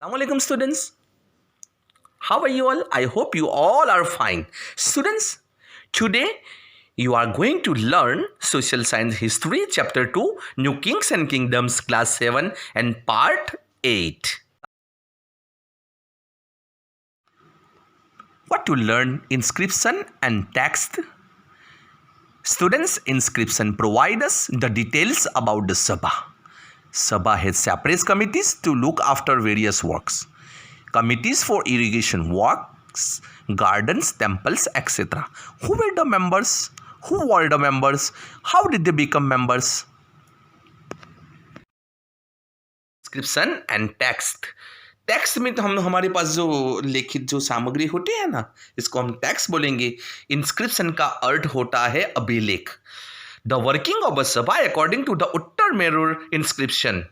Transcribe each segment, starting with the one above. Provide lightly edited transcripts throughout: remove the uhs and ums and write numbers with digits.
Assalamualaikum students. How are you all? I hope you all are fine. Students, today you are going to learn Social Science History Chapter 2, New Kings and Kingdoms Class 7 and Part 8. What to learn? Inscription and text. Students, inscription provide us the details about the Sabha. Sabha has separate committees to look after various works. Committees for irrigation works, gardens, temples, etc. Who were the members? Who were the members? How did they become members? Inscription and text. Text में तो हम हमारे पास जो लिखित जो सामग्री होती है ना, इसको हम टेक्स्ट बोलेंगे. इंस्क्रिप्शन का अर्थ होता है अभिलेख. The working of a sabha according to the Uttaramerur inscription.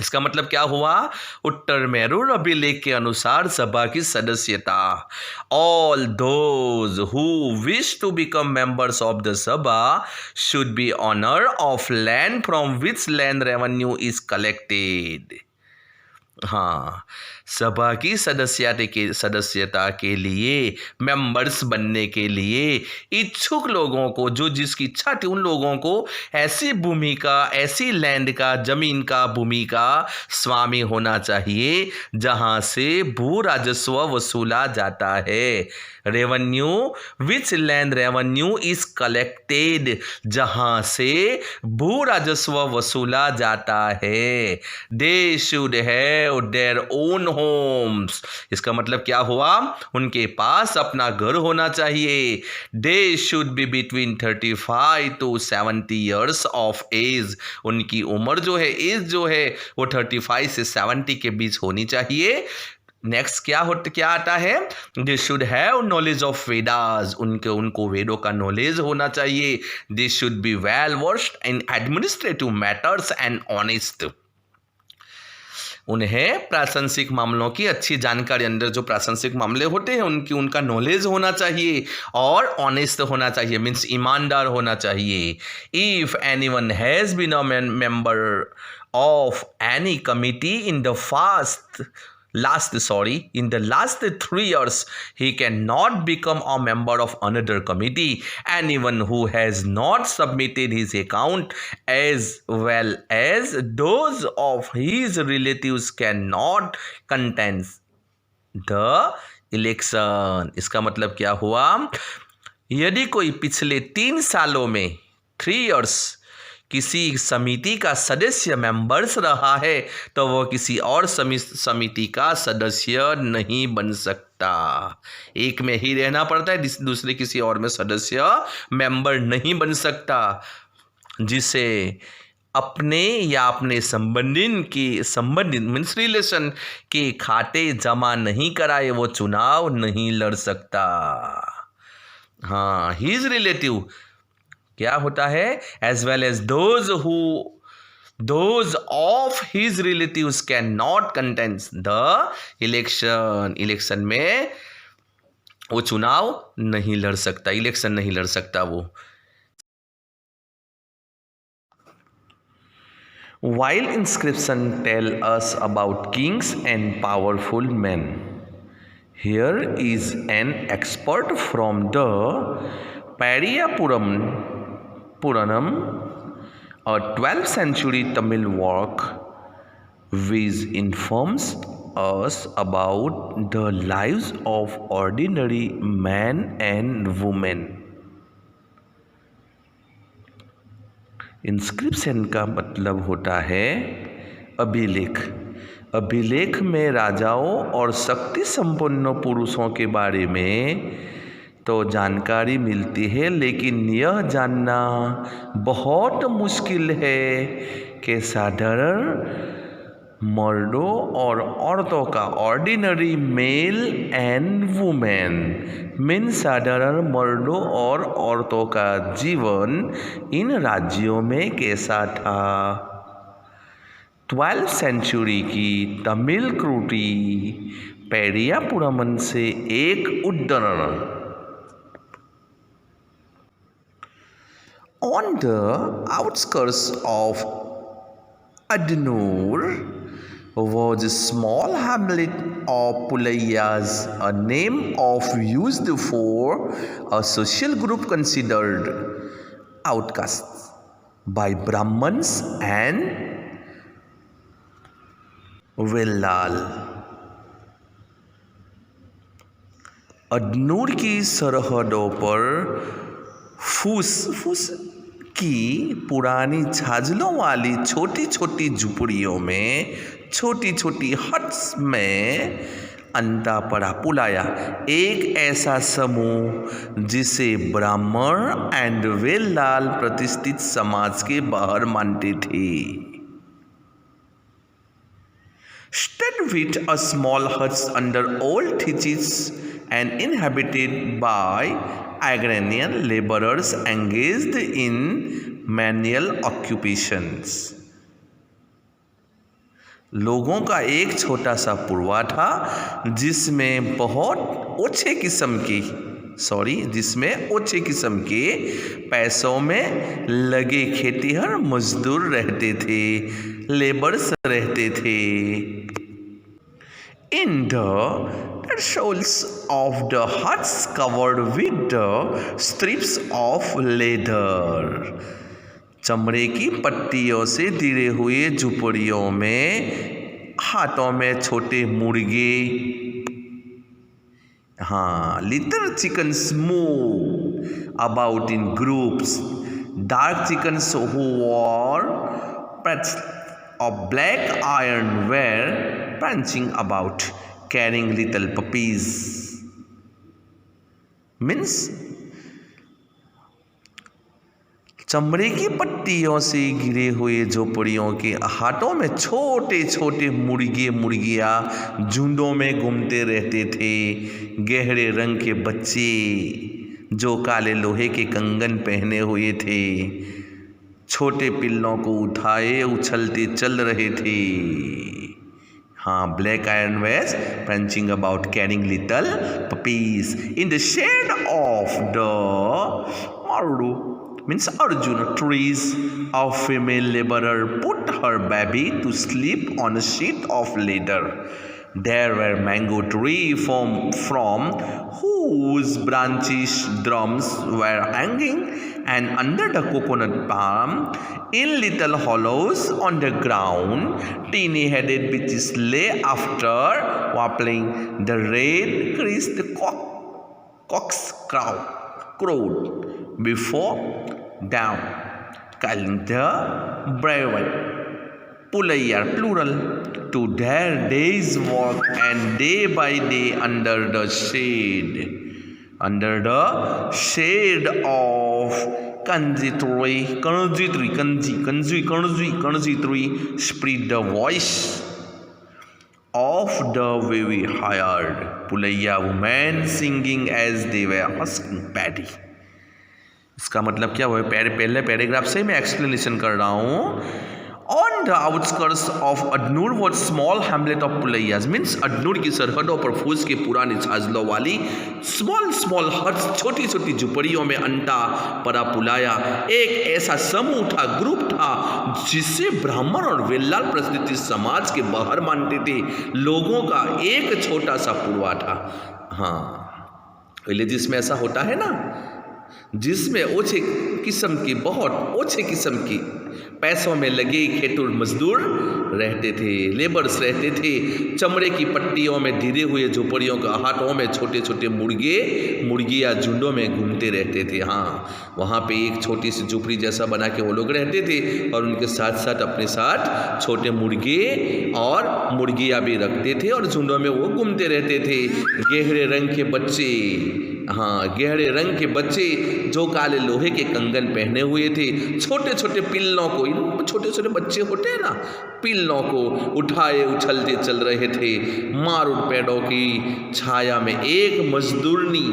इसका मतलब क्या हुआ? उत्तर मेरूर अभिलेख के अनुसार सभा की सदस्यता. All those who wish to become members of the Sabha should be owner of land from which land revenue is collected. हाँ, सभा की सदस्यता के लिए, मेंबर्स बनने के लिए इच्छुक लोगों को, जो जिसकी इच्छा थी, उन लोगों को ऐसी भूमि का, ऐसी लैंड का, जमीन का, भूमि का स्वामी होना चाहिए जहां से भू राजस्व वसूला जाता है. Revenue, which land revenue is collected, जहां से भू राजस्व वसूला जाता है. They should have their own homes. इसका मतलब क्या हुआ? उनके पास अपना घर होना चाहिए. They should be between 35 to 70 years of age. उनकी उम्र जो है, एज जो है, वो 35 से 70 के बीच होनी चाहिए. नेक्स्ट क्या आता है? They should have knowledge of Vedas. उनको वेदों का नॉलेज होना चाहिए. They should be well versed in administrative matters and honest. उन्हें प्रासंगिक मामलों की अच्छी जानकारी, अंदर जो प्रासंगिक मामले होते हैं उनका नॉलेज होना चाहिए और ऑनेस्ट होना चाहिए, मीन्स ईमानदार होना चाहिए. If anyone has been a member of any committee in the last 3 years, he cannot become a member of another committee. Anyone who has not submitted his account as well as those of his relatives cannot contest the election. इसका मतलब क्या हुआ? यदि कोई पिछले 3 सालों में 3 years किसी समिति का सदस्य मेंबर्स रहा है तो वह किसी और समिति का सदस्य नहीं बन सकता. एक में ही रहना पड़ता है, दूसरे किसी और में सदस्य मेंबर नहीं बन सकता. जिसे अपने या अपने संबंधित मीन्स रिलेशन के खाते जमा नहीं कराए वो चुनाव नहीं लड़ सकता. हाँ, हिज रिलेटिव क्या होता है? As well as those of his relatives cannot contest the election. Election में वो चुनाव नहीं लड़ सकता, इलेक्शन नहीं लड़ सकता वो. While inscription tell us about kings and powerful men, here is an expert from the Puranam, a 12th century Tamil work which informs us about the lives of ordinary men and women. Inscription का मतलब होता है अभिलेख. अभिलेख में राजाओं और शक्ति संपन्न पुरुषों के बारे में तो जानकारी मिलती है, लेकिन यह जानना बहुत मुश्किल है कि साधारण मर्दों और औरतों का, ordinary male and women mean साधारण मर्दों और औरतों का जीवन इन राज्यों में कैसा था. 12th सेंचुरी की तमिल कृति पेरियापुरम से एक उद्धरण. On the outskirts of Adanur, was a small hamlet of Pulayas, a name of used for a social group considered outcasts by Brahmins and Vellal. अदनूर की सरहदों पर फूस की पुरानी छाजलों वाली छोटी छोटी झुपड़ियों में, छोटी छोटी हट्स में अंता पड़ा पुलाया, एक ऐसा समूह जिसे ब्राह्मण एंड वेल्लाल प्रतिष्ठित समाज के बाहर मानते थे. Stood with a small hut under old theses and inhabited by agrarian laborers engaged in manual occupations. लोगों का एक छोटा सा पुरवा था जिसमें ओछे किस्म के पैसों में लगे खेतीहर मजदूर रहते थे, लेबर्स रहते थे. In the thresholds of the huts covered with the strips of leather, चमड़े की पट्टियों से घिरे हुए झुपड़ियों में, हाथों में छोटे मुर्गे, little chickens move about in groups. Dark chickens who wore pads of black iron were prancing about, carrying little puppies. Means चमड़े की पट्टियों से घिरे हुए झोपड़ियों के हाथों में छोटे छोटे मुर्गियाँ झुंडों में घूमते रहते थे. गहरे रंग के बच्चे जो काले लोहे के कंगन पहने हुए थे, छोटे पिल्लों को उठाए उछलते चल रहे थे. Black iron was prancing about, carrying little puppies. In the shade of the Marudu, means Arjuna trees, a female laborer put her baby to sleep on a sheet of leather. There were mango trees from whose branches drums were hanging, and under the coconut palm, in little hollows on the ground, teeny-headed bitches lay after wappling. The red-creased cocks crowed before dawn, calling the brave Pulayar plural to their day's work, and day by day under the shade of kanji tree spread the voice of the very hired Pulaya women singing as they were husking paddy. इसका मतलब क्या हुआ? पहले paragraph से मैं explanation कर रहा हूँ. On the outskirts of Adnur was small hamlet of Pulayas, means अदनूर की सरहदों पर फूस के पुरानी छाजलों वाली small huts, छोटी छोटी झुपड़ियों में अंटा पड़ा पुलाया, एक ऐसा समूह था, ग्रुप था जिसे ब्राह्मण और वेल्लाल प्रतिष्ठित समाज के बाहर मानते थे. लोगों का एक छोटा सा पुरवा था. विलेजेस में ऐसा होता है ना, जिसमें बहुत ओछे किस्म की पैसों में लगे खेतूर मजदूर रहते थे, लेबर्स रहते थे. चमड़े की पट्टियों में घिरे हुए झोपड़ियों के हाथों में छोटे छोटे मुर्गियाँ झुंडों में घूमते रहते थे. वहाँ पे एक छोटी सी झुपड़ी जैसा बना के वो लोग रहते थे, और उनके साथ साथ अपने साथ छोटे मुर्गे और मुर्गियाँ भी रखते थे, और झुंडों में वो घूमते रहते थे. गहरे रंग के बच्चे जो काले लोहे के कंगन पहने हुए थे, छोटे छोटे पिल्लों को, छोटे छोटे बच्चे होते हैं ना, पिल्लों को उठाए उछलते चल रहे थे. मारुद पेड़ों की छाया में एक मजदूरनी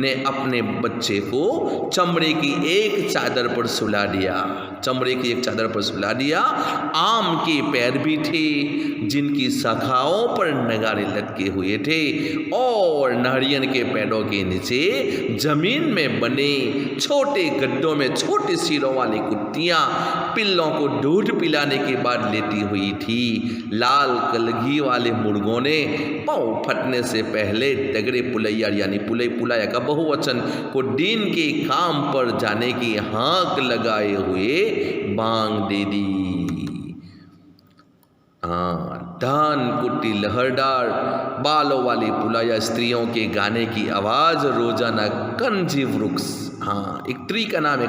ने अपने बच्चे को चमड़े की एक चादर पर सुला दिया. चमड़े की एक चादर पर सुला दिया। आम के पेड़ भी थे जिनकी शाखाओं पर नगाड़े लटके हुए थे और नारियल के पेड़ों के नीचे जमीन में बने छोटे गड्ढों में छोटे सिरों वाली कुत्तियां पिल्लों को दूध पिलाने के बाद लेटी हुई थी। लाल कलगी वाले मुर्गों ने पाँव फटने से पहले तगड़े पुलैया यानी पुलैया का बहुवचन को दिन के काम पर जाने की हाँक लगाए हुए बांग दे दी। धान कुट्टी लहरदार बालों वाली पुलैया स्त्रियों के गाने की आवाज रोजाना कंजी वृक्ष, एक ट्री का नाम है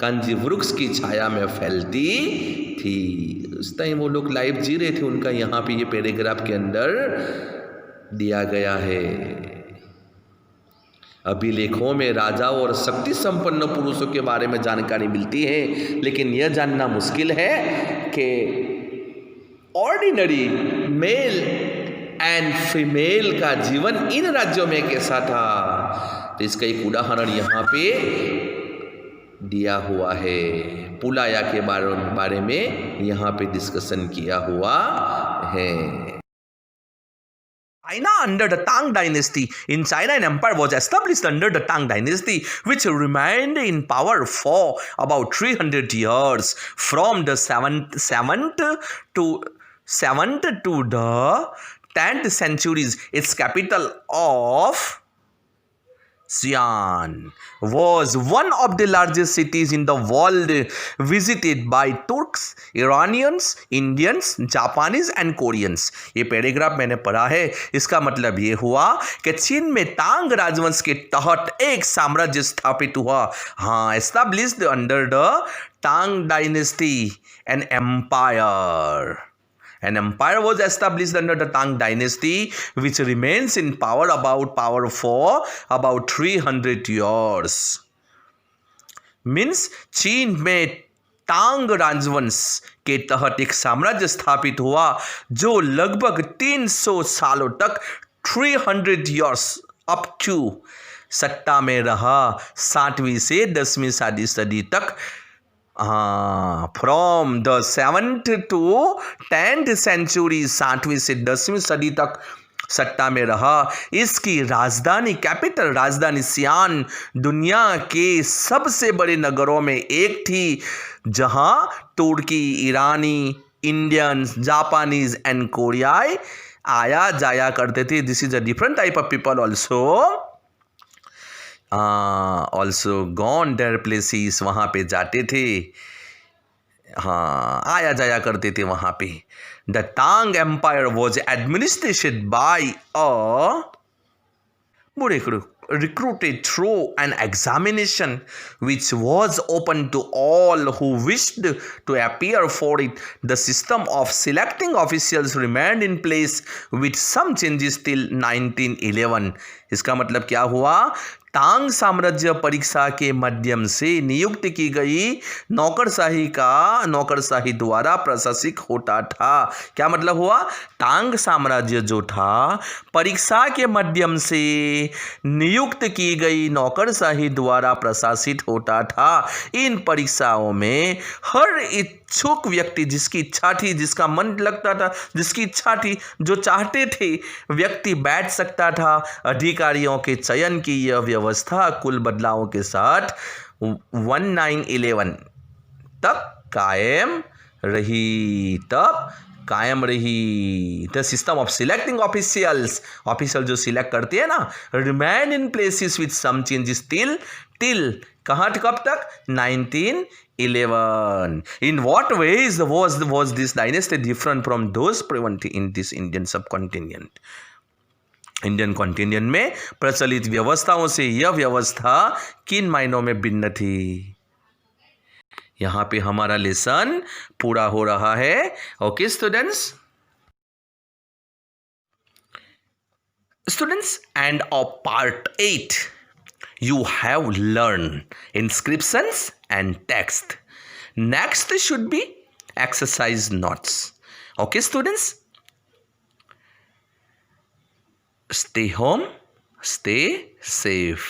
कंजी वृक्ष की छाया में फैलती थी। उस टाइम वो लोग लाइफ जी रहे थे, उनका यहाँ पे ये पैराग्राफ के अंदर दिया गया है। अभिलेखों में राजाओं और शक्ति संपन्न पुरुषों के बारे में जानकारी मिलती है, लेकिन यह जानना मुश्किल है कि ऑर्डिनरी मेल एंड फीमेल का जीवन इन राज्यों में कैसा था। तो इसका एक उदाहरण यहाँ पे दिया हुआ है। पुलाया के बारे में यहाँ पे डिस्कशन किया हुआ है। China under the Tang dynasty. In China, an empire was established under the Tang dynasty, which remained in power for about 300 years, from the 7th to the 10th centuries. Its capital of Xi'an was one of the largest cities in the world, visited by Turks, Iranians, Indians, Japanese and Koreans. ये paragraph मैंने पढ़ा है, इसका मतलब ये हुआ कि चीन में तांग राजवंश के तहत एक साम्राज्य स्थापित हुआ। Established under the Tang dynasty an empire. An empire was established under the Tang dynasty, which remains in power for about 300 years. Means चीन में तांग राजवंश के तहत एक साम्राज्य स्थापित हुआ जो लगभग 300 सालों तक 300 years up to सत्ता में रहा। 7वीं से 10वीं सदी तक from the 7th to 10th century, 7वीं से 10वीं सदी तक सत्ता में रहा। इसकी राजधानी सियान दुनिया के सबसे बड़े नगरों में एक थी, जहां तुर्की, ईरानी, इंडियंस, जापानीज एंड कोरियाई आया जाया करते थे। This is a different type of people also gone their places, वहाँ पे जाते थे, आया जाया करते थे वहाँ पे। The Tang empire was administered by recruited through an examination which was open to all who wished to appear for it. The system of selecting officials remained in place with some changes till 1911. इसका मतलब क्या हुआ? तांग साम्राज्य परीक्षा के माध्यम से नियुक्त की गई नौकरशाही द्वारा प्रशासित होता था। क्या मतलब हुआ? तांग साम्राज्य जो था परीक्षा के माध्यम से नियुक्त की गई नौकरशाही द्वारा प्रशासित होता था। इन परीक्षाओं में हर इच्छुक व्यक्ति, जिसकी इच्छा थी, जिसका मन लगता था, जिसकी इच्छा थी, जो चाहते थे, व्यक्ति बैठ सकता था। अधिकारियों के चयन की यह व्यवस्था कुल बदलावों के साथ 1911 तक कायम रही। The system of selecting official जो सिलेक्ट करते हैं ना, remain in places with some changes till कहाँ कब तक? 1911. In what ways was this dynasty different from those prevalent in this Indian subcontinent? Indian continent में प्रचलित व्यवस्थाओं से यह व्यवस्था किन मायनों में भिन्न थी? यहाँ पे हमारा लेसन पूरा हो रहा है। Okay students, end of part 8 you have learned inscriptions and text. Next should be exercise notes. Okay students, stay home, stay safe.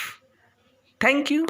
Thank you.